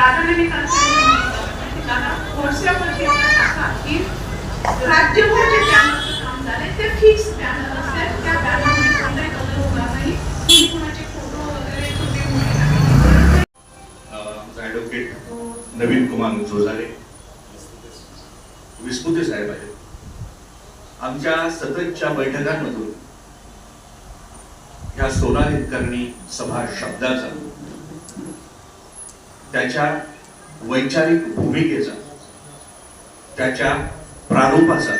दादाने मी काल दादा व्हॉट्सअपवरती आपला टाका की राज्यभर जे बॅनरचं काम झाले ते फिक्स बॅनर असेल, त्या बॅनरमध्ये कोणताही बदल होणार नाही, कुणाचे फोटो वगैरे कुठे ॲडव्होकेट नवीन कुमार जोजारे विस्पुते साहेब आहेत. आमच्या सततच्या बैठकांमधून ह्या सोनालीकरणी सभा शब्दाचा, त्याच्या वैचारिक भूमिकेचा, त्याच्या प्रारूपाचा